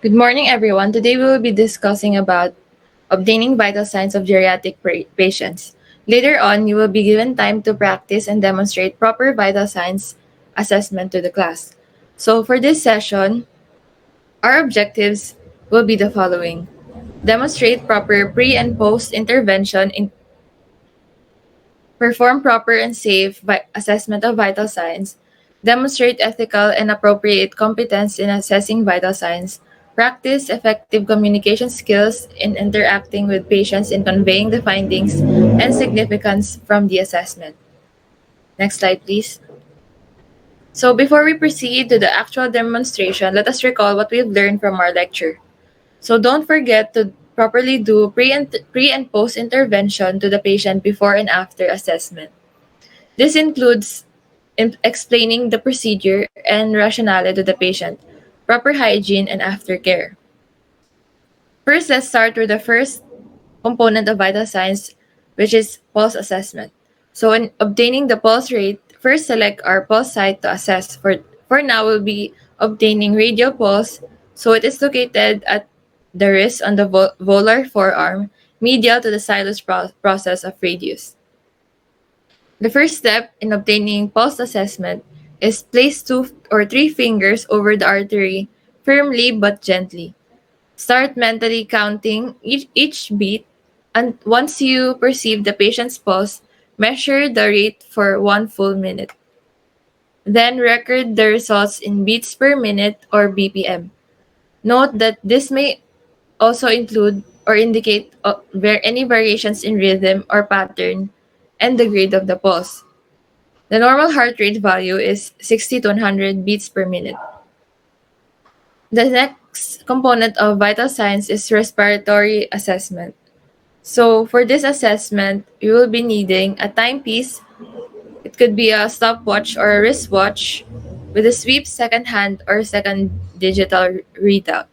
Good morning, everyone. Today we will be discussing about obtaining vital signs of geriatric patients. Later on, you will be given time to practice and demonstrate proper vital signs assessment to the class. So for this session, our objectives will be the following. Demonstrate proper pre and post intervention in perform proper and safe assessment of vital signs, demonstrate ethical and appropriate competence in assessing vital signs, practice effective communication skills in interacting with patients in conveying the findings and significance from the assessment. Next slide, please. So before we proceed to the actual demonstration, let us recall what we've learned from our lecture. So don't forget to properly do pre and post intervention to the patient before and after assessment. This includes explaining the procedure and rationale to the patient, proper hygiene, and aftercare. First, let's start with the first component of vital signs, which is pulse assessment. So, in obtaining the pulse rate, first select our pulse site to assess. For now, we'll be obtaining radial pulse. So, it is located at the wrist on the volar forearm, medial to the silus process of radius. The first step in obtaining pulse assessment is place 2 or 3 fingers over the artery firmly but gently. Start mentally counting each beat, and once you perceive the patient's pulse, measure the rate for 1 full minute. Then record the results in beats per minute or BPM. Note that this may also include or indicate any variations in rhythm or pattern and the grade of the pulse. The normal heart rate value is 60 to 100 beats per minute. The next component of vital signs is respiratory assessment. So for this assessment, you will be needing a timepiece. It could be a stopwatch or a wristwatch with a sweep second hand or second digital readout.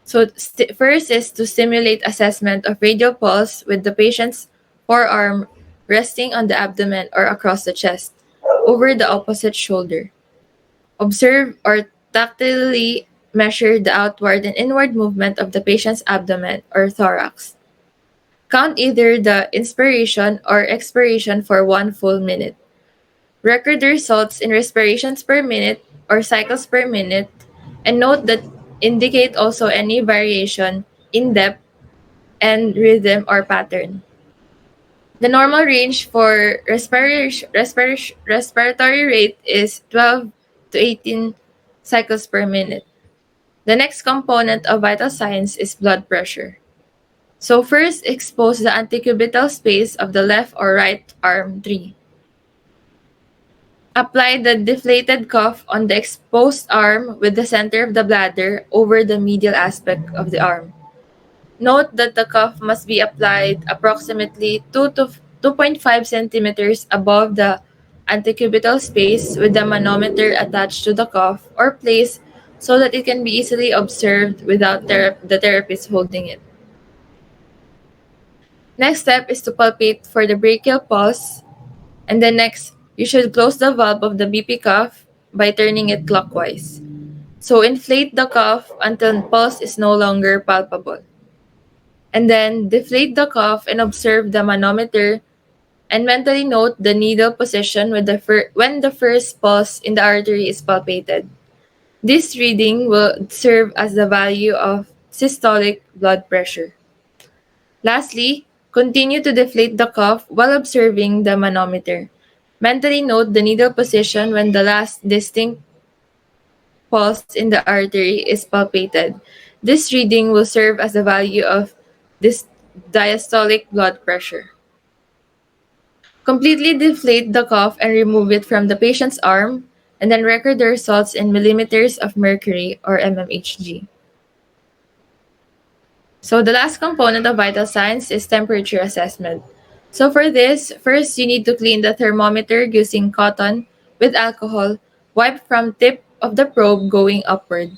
So first is to simulate assessment of radial pulse with the patient's forearm resting on the abdomen or across the chest, over the opposite shoulder. Observe or tactilely measure the outward and inward movement of the patient's abdomen or thorax. Count either the inspiration or expiration for 1 full minute. Record the results in respirations per minute or cycles per minute, and note that indicate also any variation in depth and rhythm or pattern. The normal range for respiratory rate is 12 to 18 cycles per minute. The next component of vital signs is blood pressure. So first, expose the antecubital space of the left or right arm tree. Apply the deflated cuff on the exposed arm with the center of the bladder over the medial aspect of the arm. Note that the cuff must be applied approximately 2 to 2.5 centimeters above the antecubital space with the manometer attached to the cuff or placed so that it can be easily observed without the therapist holding it. Next step is to palpate for the brachial pulse, and then next, you should close the valve of the BP cuff by turning it clockwise. So inflate the cuff until pulse is no longer palpable. And then deflate the cuff and observe the manometer and mentally note the needle position when the first pulse in the artery is palpated. This reading will serve as the value of systolic blood pressure. Lastly, continue to deflate the cuff while observing the manometer. Mentally note the needle position when the last distinct pulse in the artery is palpated. This reading will serve as the value of this diastolic blood pressure. Completely deflate the cuff and remove it from the patient's arm, and then record the results in millimeters of mercury or mmHg. So the last component of vital signs is temperature assessment. So for this, first you need to clean the thermometer using cotton with alcohol, wipe from tip of the probe going upward.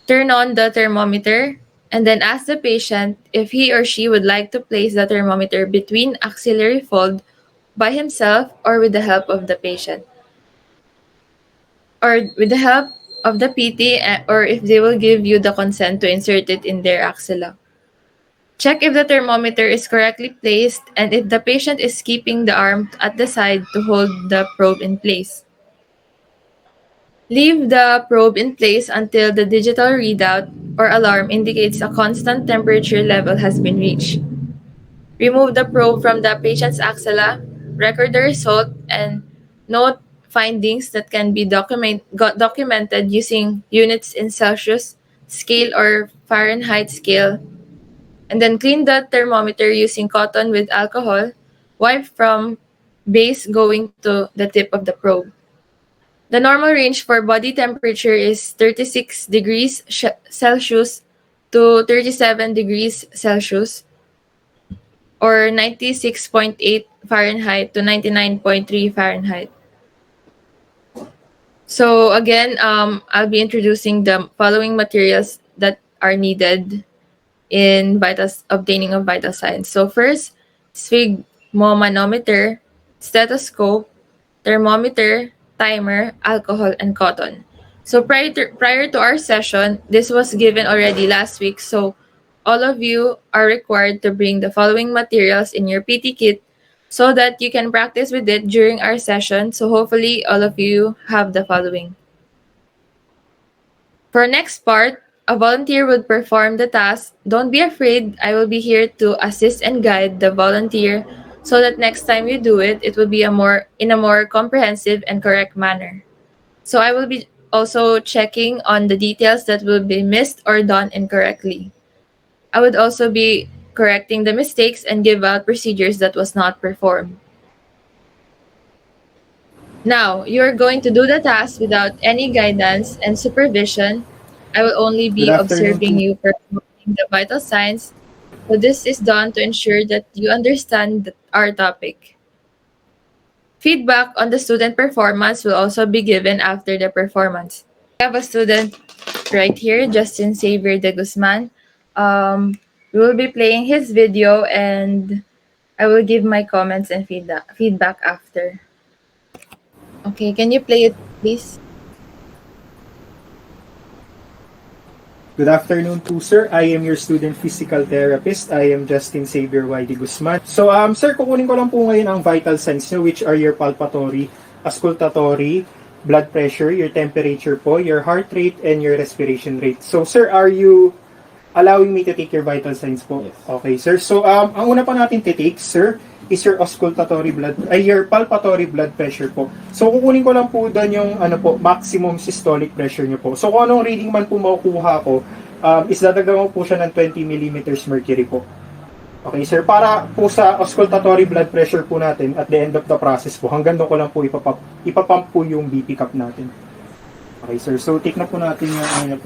Turn on the thermometer and then ask the patient if he or she would like to place the thermometer between axillary fold by himself or with the help of the patient. Or with the help of the PT or if they will give you the consent to insert it in their axilla. Check if the thermometer is correctly placed and if the patient is keeping the arm at the side to hold the probe in place. Leave the probe in place until the digital readout or alarm indicates a constant temperature level has been reached. Remove the probe from the patient's axilla, record the result, and note findings that can be documented using units in Celsius scale or Fahrenheit scale. And then clean the thermometer using cotton with alcohol. Wipe from base going to the tip of the probe. The normal range for body temperature is 36 degrees Celsius to 37 degrees Celsius or 96.8 Fahrenheit to 99.3 Fahrenheit. So again, I'll be introducing the following materials that are needed in obtaining of vital signs. So first, sphygmomanometer, stethoscope, thermometer, timer, alcohol, and cotton. So prior to our session, this was given already last week. So all of you are required to bring the following materials in your PT kit so that you can practice with it during our session. So hopefully all of you have the following. For next part, a volunteer would perform the task. Don't be afraid. I will be here to assist and guide the volunteer so that next time you do it, it will be in a more comprehensive and correct manner. So I will be also checking on the details that will be missed or done incorrectly. I would also be correcting the mistakes and give out procedures that was not performed. Now, you are going to do the task without any guidance and supervision. I will only Good be afternoon observing to you performing the vital signs. So this is done to ensure that you understand our topic. Feedback on the student performance will also be given after the performance. We have a student right here, Justin Xavier de Guzman. We will be playing his video and I will give my comments and feedback after. Okay, can you play it, please? Good afternoon to sir. I am your student physical therapist. I am Justin Xavier Y.D. Guzman. So sir, kukunin ko lang po ngayon ang vital signs nyo, which are your palpatory, auscultatory, blood pressure, your temperature po, your heart rate, and your respiration rate. So sir, are you allowing me to take your vital signs po? Yes. Okay, sir. So, ang una pa natin titake, sir, is your your palpatory blood pressure po. So, kukunin ko lang po doon yung, maximum systolic pressure nyo po. So, kung anong reading man po makukuha ko, is dadagdagan ko po siya ng 20 millimeters mercury po. Okay, sir. Para po sa auscultatory blood pressure po natin, at the end of the process po, hanggang doon ko lang po ipapump po yung BP cup natin. Okay, sir. So, take na po natin yung,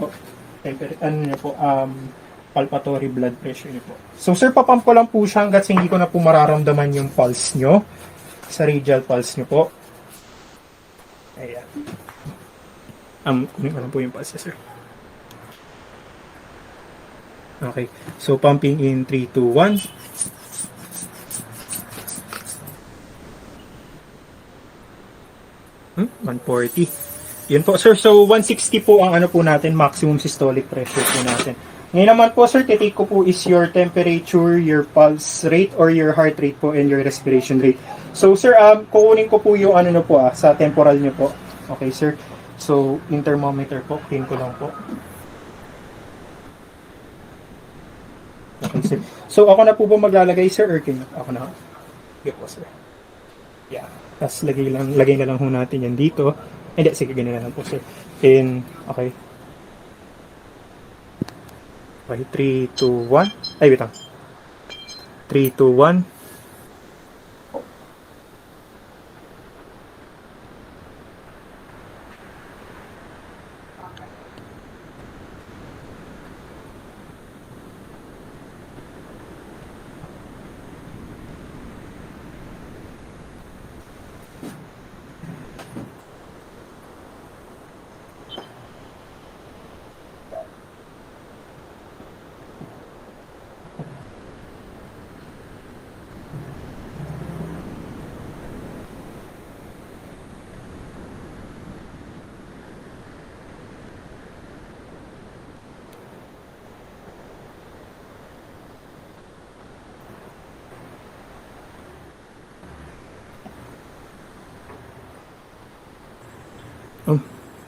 palpatory blood pressure niyo po. So, sir, papump ko lang po siya hanggat hindi ko na po mararamdaman yung pulse nyo. Sa radial pulse nyo po. Ayan. Kunin ko lang po yung pulse, sir. Okay. So, pumping in 3, 2, 1. 140. Yun po, sir. So, 160 po ang po natin, maximum systolic pressure po natin. Ngayon naman po, sir, titake ko po is your temperature, your pulse rate, or your heart rate po, and your respiration rate. So, sir, kukunin ko po yung sa temporal nyo po. Okay, sir. So, yung thermometer po, clean ko lang po. Okay, sir. So, ako na po ba maglalagay, sir, or kayo? Ako na. Okay po, sir. Yeah. Tapos, lagay na lang ho natin yan dito. Hindi, sige, ganyan na lang po, sir. And, okay. Okay, 3, 2, 1. Ay, wait lang. 3, 2, 1.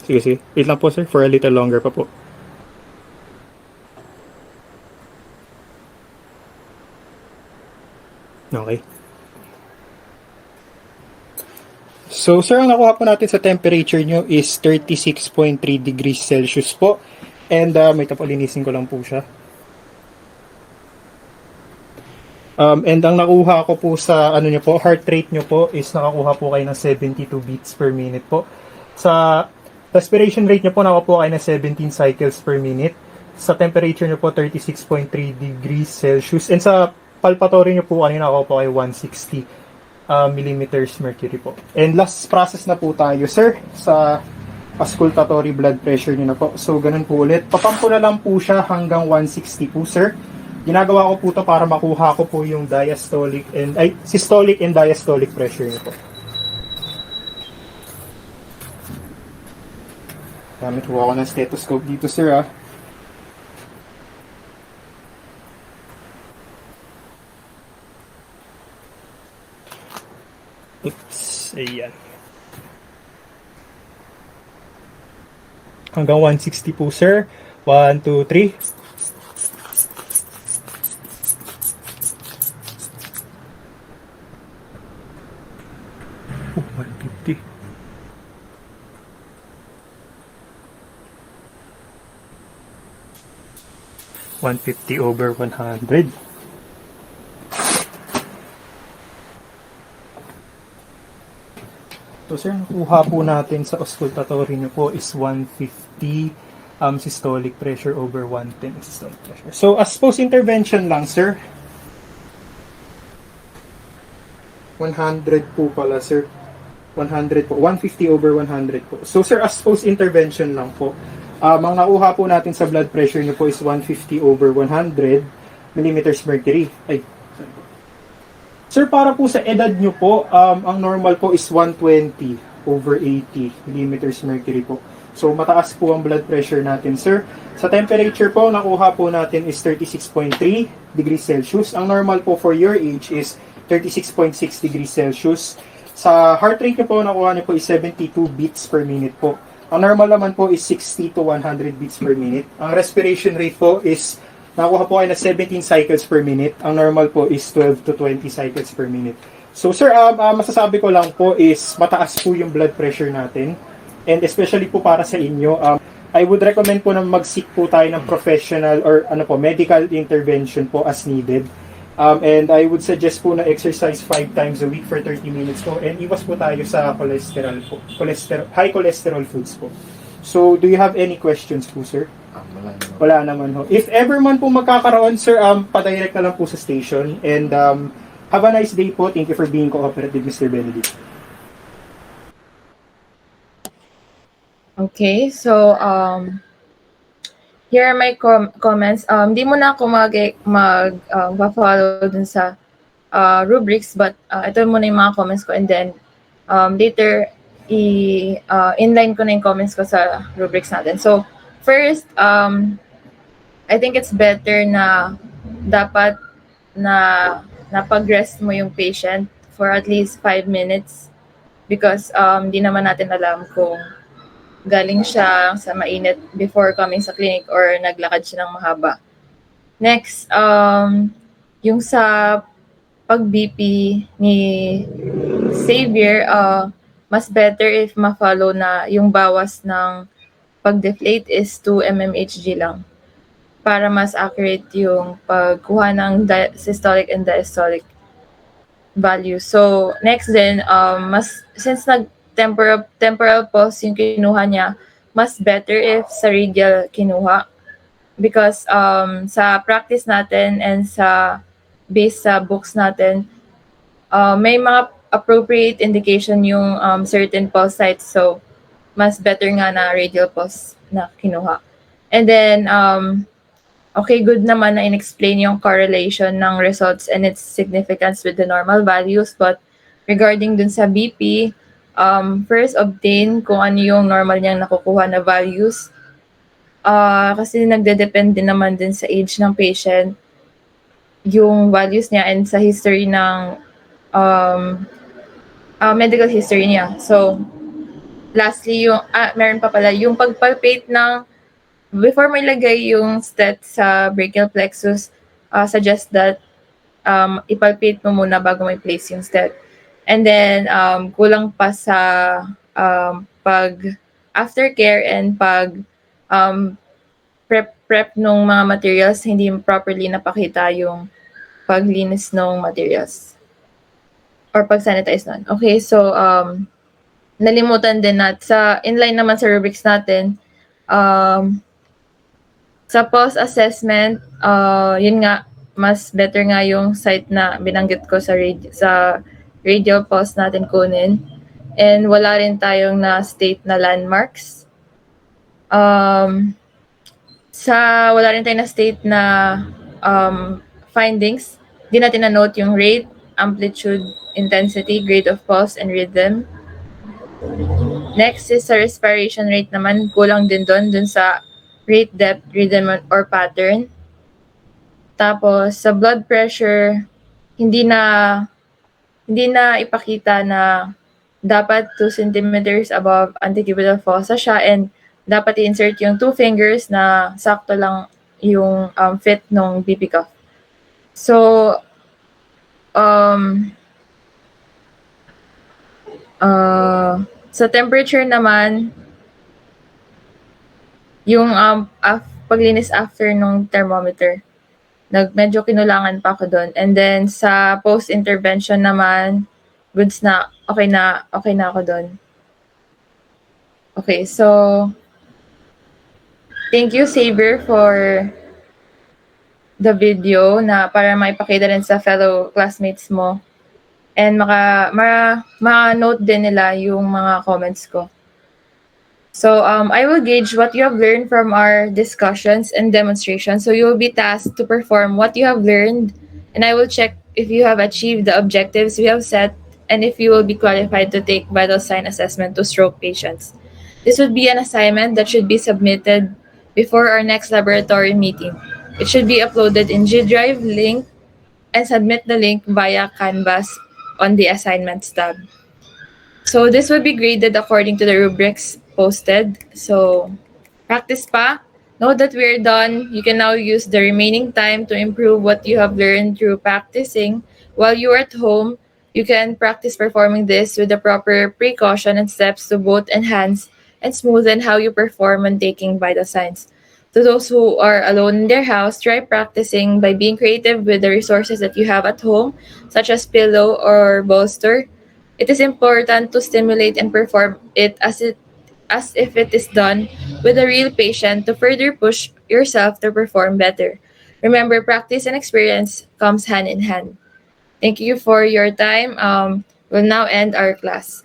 Sige, sige. Wait lang po, sir, for a little longer pa po. Okay. So, sir, ang nakuha po natin sa temperature nyo is 36.3 degrees Celsius po. And may tapalinisin ko lang po siya. And ang nakuha ko po sa ano nyo po, heart rate nyo po is nakakuha po kayo ng 72 beats per minute po. Sa respiration rate nyo po, nakakuha po kayo ng 17 cycles per minute. Sa temperature nyo po, 36.3 degrees Celsius. And sa palpatory nyo po, kanina nakakuha po kayo 160 millimeters mercury po. And last process na po tayo, sir, sa auscultatory blood pressure nyo na po. So, ganun po ulit. Papampo na lang po siya hanggang 160 po, sir. Ginagawa ko po to para makuha ko po yung systolic and diastolic pressure niyo po. Gamit po ako ng stethoscope dito, sir, ah. Oops, ayan. Hanggang 160 po, sir. 1, 2, 3. Oh, 150. 150 over 100. So, sir, nakuha po natin sa auscultatory nyo po is 150 systolic pressure over 110 systolic pressure. So, as post-intervention lang, sir, 100 po pala, sir. 100 po. 150 over 100 po. So, sir, as post-intervention lang po, ang nakuha po natin sa blood pressure nyo po is 150 over 100 millimeters mercury. Ay, sir, para po sa edad nyo po, ang normal po is 120 over 80 millimeters mercury po. So, mataas po ang blood pressure natin, sir. Sa temperature po, nakuha po natin is 36.3 degrees Celsius. Ang normal po for your age is 36.6 degrees Celsius. Sa heart rate nyo po, nakuha nyo po is 72 beats per minute po. Ang normal naman po is 60 to 100 beats per minute. Ang respiration rate po is nakuha po kayo na 17 cycles per minute. Ang normal po is 12 to 20 cycles per minute. So, sir, masasabi ko lang po is mataas po yung blood pressure natin. And especially po para sa inyo, I would recommend po na mag-seek po tayo ng professional or medical intervention po as needed. And I would suggest po na exercise 5 times a week for 30 minutes po. And iwas po tayo sa cholesterol po. High cholesterol foods po. So, do you have any questions po, sir? Wala naman ho. If ever man po magkakaroon, sir, padirect na lang po sa station. And have a nice day po. Thank you for being cooperative, Mr. Benedict. Okay, so here are my comments. Di mo na ako mag-follow dun sa rubrics, but ito muna yung mga comments ko, and then later inline ko na yung comments ko sa rubrics natin. So first, I think it's better na dapat na napag-rest mo yung patient for at least 5 minutes because di naman natin alam kung galing siya sa mainit before coming sa clinic or naglakad siya ng mahaba. Next, yung sa pag-BP ni Xavier, mas better if ma-follow na yung bawas ng pag-deflate is 2 mmHg lang para mas accurate yung pagkuha ng systolic and diastolic value. So, next din, since temporal pulse yung kinuha niya, mas better if sa radial kinuha because sa practice natin and based sa books natin, may mga appropriate indication yung certain pulse sites, so mas better nga na radial pulse na kinuha. And then, okay, good naman na in-explain yung correlation ng results and its significance with the normal values, but regarding dun sa BP, first obtain kung ano yung normal niyang nakukuha na values. Kasi nagde-depend din naman din sa age ng patient yung values niya and sa history ng medical history niya. So, Lastly, meron pa pala, yung pagpalpate ng, before may lagay yung stat sa brachial plexus, suggest that ipalpate mo muna bago may place yung stat. And then, kulang pa sa pag aftercare and pag um, prep nung mga materials, hindi properly napakita yung paglinis ng materials or pag-sanitize nun. Okay, so nalimutan din sa inline naman sa rubrics natin, sa post-assessment, yun nga, mas better nga yung site na binanggit ko sa radio post natin kunin. And wala rin tayong na state na landmarks. Wala rin tayong na state na findings. Di natin na-note yung rate, amplitude, intensity, grade of pulse, and rhythm. Next is sa respiration rate naman, kulang din dun sa rate, depth, rhythm, or pattern. Tapos sa blood pressure, hindi na ipakita na dapat 2 centimeters above antecubital fossa siya, and dapat i-insert yung 2 fingers na sakto lang yung fit ng BP cuff. So, sa temperature naman, yung paglinis after nung thermometer, medyo kinulangan pa ako doon. And then sa post-intervention naman, goods na, okay na ako doon. Okay, so thank you, Saber, for the video na para maipakita rin sa fellow classmates mo. And ma-note din nila yung mga comments ko. So I will gauge what you have learned from our discussions and demonstrations. So you will be tasked to perform what you have learned, and I will check if you have achieved the objectives we have set and if you will be qualified to take vital sign assessment to stroke patients. This would be an assignment that should be submitted before our next laboratory meeting. It should be uploaded in G Drive link and submit the link via Canvas on the assignments tab. So this will be graded according to the rubrics posted. So practice pa. Now that we're done, you can now use the remaining time to improve what you have learned through practicing. While you are at home, you can practice performing this with the proper precaution and steps to both enhance and smoothen how you perform when taking vital signs. To those who are alone in their house, try practicing by being creative with the resources that you have at home, such as pillow or bolster. It is important to stimulate and perform it as if it is done with a real patient to further push yourself to perform better. Remember, practice and experience comes hand in hand. Thank you for your time. We'll now end our class.